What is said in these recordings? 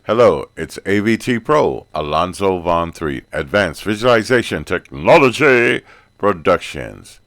Hello, it's AVT Pro, Alonzo Von 3, Advanced Visualization Technology Productions.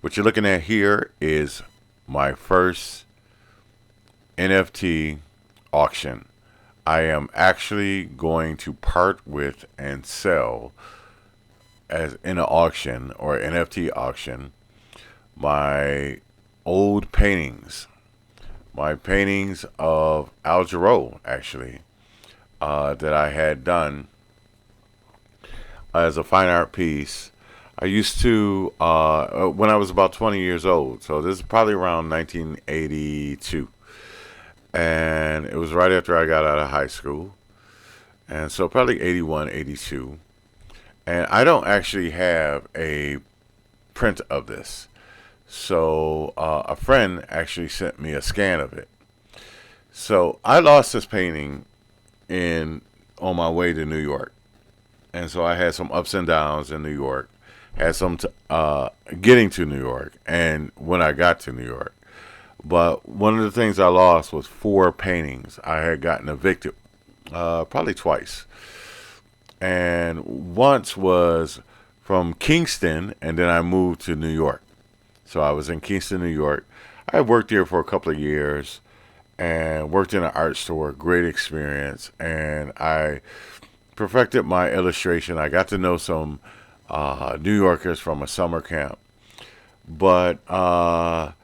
What you're looking at here is my first NFT auction. I am actually going to part with and sell as in an auction or NFT auction my old paintings. My paintings of Al Jarreau, actually, that I had done as a fine art piece. I used to, when I was about 20 years old, so this is probably around 1982. And it was right after I got out of high school. And so probably 81, 82. And I don't actually have a print of this. So a friend actually sent me a scan of it. So I lost this painting in on my way to New York. And so I had some ups and downs in New York. Had some getting to New York, and when I got to New York. But one of the things I lost was four paintings. I had gotten evicted probably twice, and once was from Kingston, and then I moved to New York. So I was in Kingston, New York. I worked there for a couple of years and worked in an art store. Great experience, and I perfected my illustration. I got to know some New Yorkers from a summer camp, but I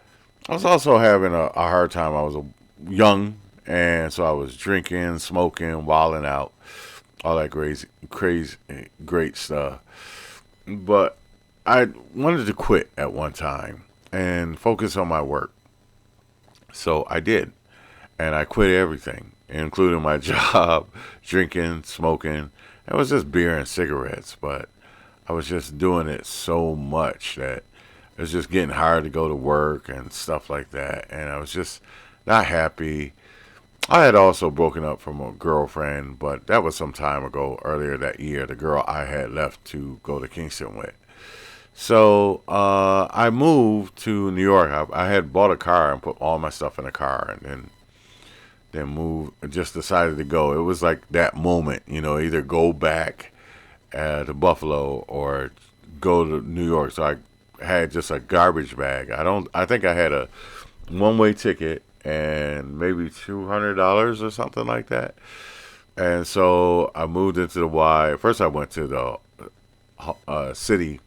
was also having a hard time. I was young, and so I was drinking, smoking, wilding out, all that crazy, great stuff. But I wanted to quit at one time and focus on my work, so I did, and I quit everything, including my job, drinking, smoking. It was just beer and cigarettes, but I was just doing it so much that it was just getting hard to go to work and stuff like that. And I was just not happy. I had also broken up from a girlfriend, but that was some time ago, earlier that year, the girl I had left to go to Kingston with. So I moved to New York. I had bought a car and put all my stuff in a car, and then moved. Just decided to go. It was like that moment, either go back to Buffalo or go to New York. So I had just a garbage bag. I think I had a one way ticket and maybe $200 or something like that. And so I moved into the Y. First, I went to the city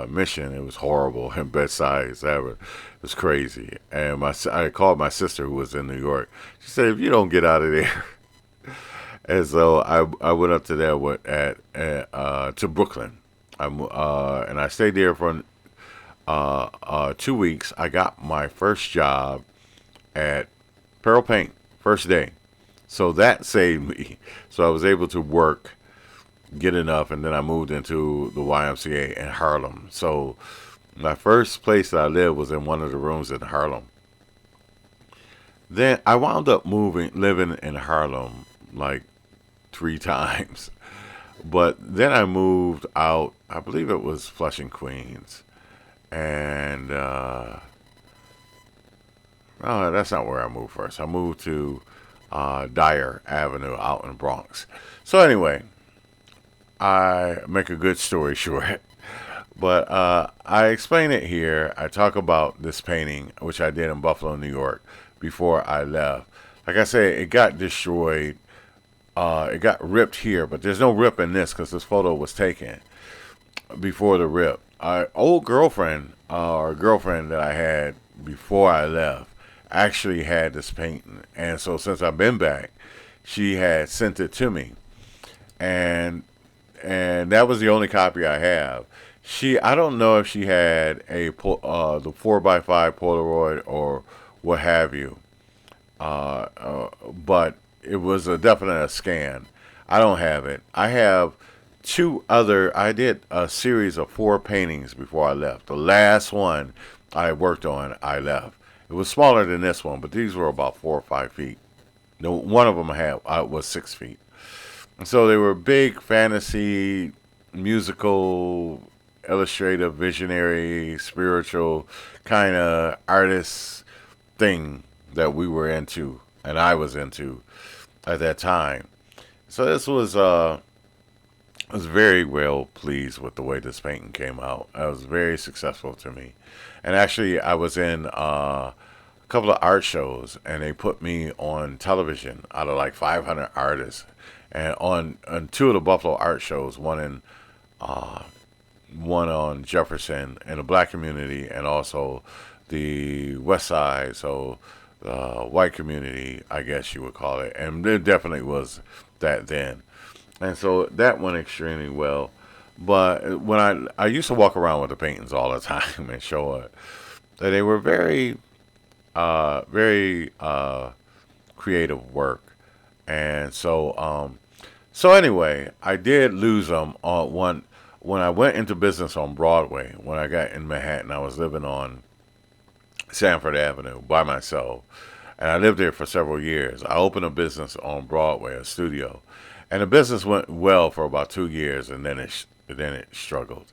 mission. It was horrible in Bedside. It was crazy. And I called my sister who was in New York. She said, "If you don't get out of there." And so I went up to there to Brooklyn. And I stayed there for 2 weeks. I got my first job at Pearl Paint first day, so that saved me. So I was able to work, get enough, and then I moved into the YMCA in Harlem. So my first place that I lived was in one of the rooms in Harlem. Then I wound up living in Harlem like three times. But then I moved out. I believe it was Flushing, Queens, and oh, that's not where I moved first. I moved to Dyer Avenue out in the Bronx. So anyway, I make a good story short. But I explain it here. I talk about this painting, which I did in Buffalo, New York, before I left. Like I said, it got destroyed. It got ripped here, but there's no rip in this because this photo was taken before the rip. Old girlfriend or girlfriend that I had before I left actually had this painting, and so since I've been back, she had sent it to me, and that was the only copy I have. I don't know if she had the 4x5 Polaroid or what have you, but it was a definite scan. I don't have it. I have two other. I did a series of four paintings before I left. The last one I worked on, I left. It was smaller than this one, but these were about 4 or 5 feet. No, one of them was 6 feet. And so they were big fantasy, musical, illustrative, visionary, spiritual kind of artist thing that we were into and I was into. at that time. So this was I was very well pleased with the way this painting came out. It was very successful to me, and actually I was in a couple of art shows, and they put me on television out of like 500 artists, and on two of the Buffalo art shows, uh, one on Jefferson in the black community, and also the West Side, so the white community, I guess you would call it, and there definitely was that then, and so that went extremely well. But when I used to walk around with the paintings all the time and show it, they were very creative work, and so anyway, I did lose them on one when I went into business on Broadway. When I got in Manhattan, I was living on Sanford Avenue by myself, and I lived there for several years. I opened a business on Broadway, a studio, and the business went well for about 2 years, and then it struggled,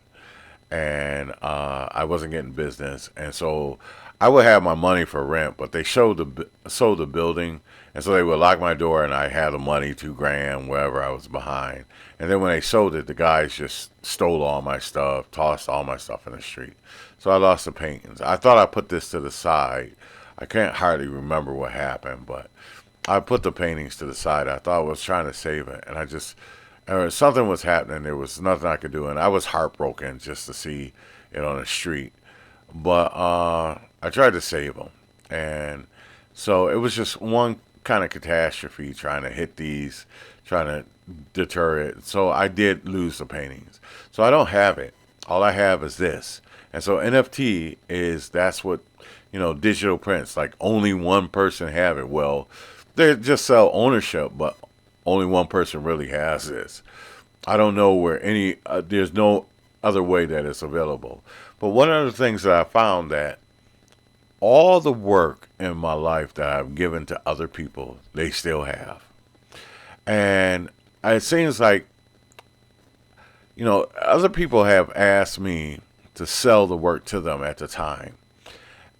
and I wasn't getting business, and so I would have my money for rent, but they sold the building, and so they would lock my door, and I had the money, 2 grand, wherever I was behind, and then when they sold it, the guys just stole all my stuff, tossed all my stuff in the street, so I lost the paintings. I thought I put this to the side. I can't hardly remember what happened, but I put the paintings to the side. I thought I was trying to save it, and I just something was happening. There was nothing I could do, and I was heartbroken just to see it on the street. But I tried to save them, and so it was just one kind of catastrophe trying to hit these, trying to deter it. So I did lose the paintings. So I don't have it. All I have is this, and so NFT is that's what digital prints. Like only one person have it. Well, they just sell ownership, but only one person really has this. I don't know where there's no other way that it's available. But one of the things that I found that all the work in my life that I've given to other people, they still have. And it seems like, other people have asked me to sell the work to them at the time.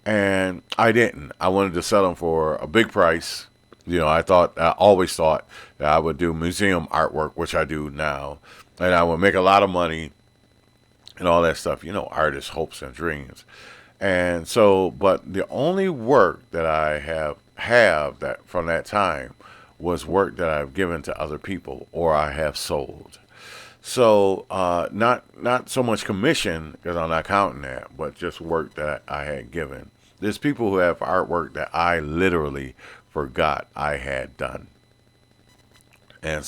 And I didn't. I wanted to sell them for a big price. I always thought that I would do museum artwork, which I do now, and I would make a lot of money and all that stuff. Artists' hopes and dreams. And so, but the only work that I have that from that time was work that I've given to other people or I have sold. So not so much commission because I'm not counting that, but just work that I had given. There's people who have artwork that I literally forgot I had done, and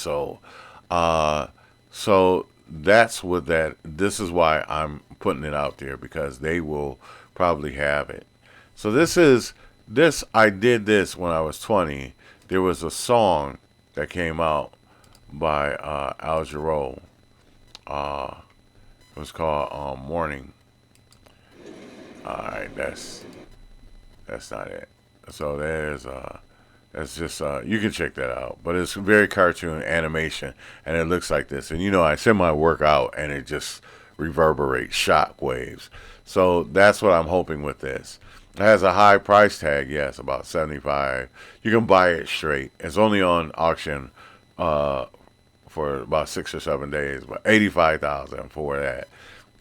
uh, so that's what that. This is why I'm putting it out there because they will probably have it. So this. I did this when I was 20. There was a song that came out by Al. Uh, it was called "Morning." All right, that's not it. So that's just you can check that out. But it's very cartoon animation, and it looks like this. And I send my work out, and it just reverberates shock waves. So that's what I'm hoping with this. It has a high price tag, yes, about 75. You can buy it straight. It's only on auction uh, for about 6 or 7 days, but 85,000 for that.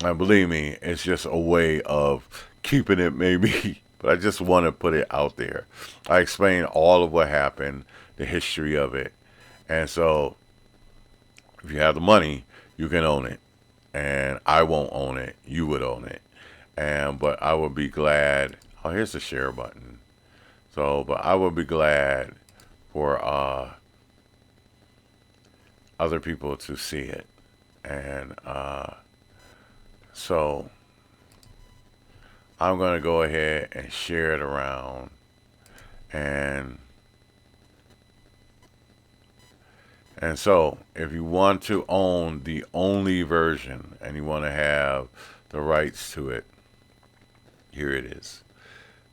And believe me, it's just a way of keeping it maybe. But I just want to put it out there. I explain all of what happened, the history of it, and so if you have the money, you can own it, and I won't own it. You would own it, and but I would be glad. Oh, here's the share button. So, but I would be glad for other people to see it, and so I'm going to go ahead and share it around. And so if you want to own the only version and you want to have the rights to it, here it is.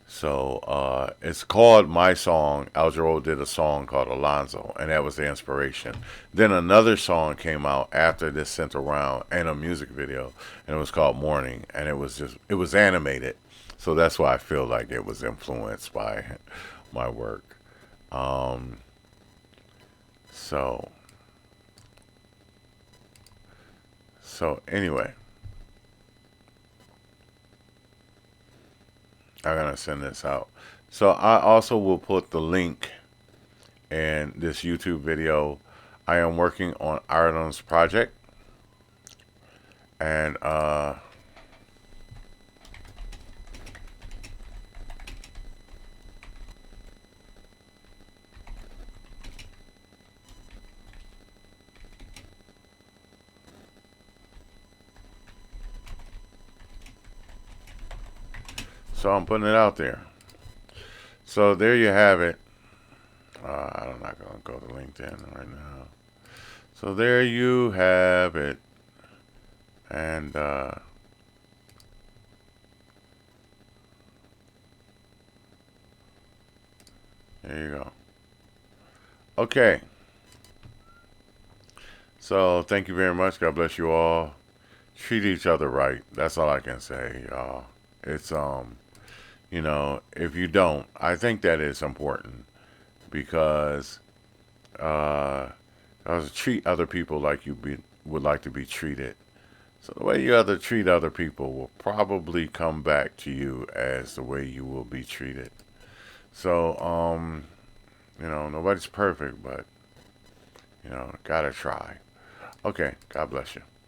So it's called My Song. Al Jarreau did a song called Alonzo, and that was the inspiration. Then another song came out after this sent around, and a music video, and it was called Morning, and it was animated. So that's why I feel like it was influenced by my work. Um, So, anyway, I'm gonna send this out. So I also will put the link in this YouTube video. I am working on Ireland's project, and so I'm putting it out there. So there you have it. I'm not gonna go to LinkedIn right now. So there you have it, and there you go. Okay. So thank you very much. God bless you all. Treat each other right. That's all I can say, y'all. It's if you don't, I think that is important because treat other people like would like to be treated. So the way you treat other people will probably come back to you as the way you will be treated. So nobody's perfect, but gotta try. Okay, God bless you.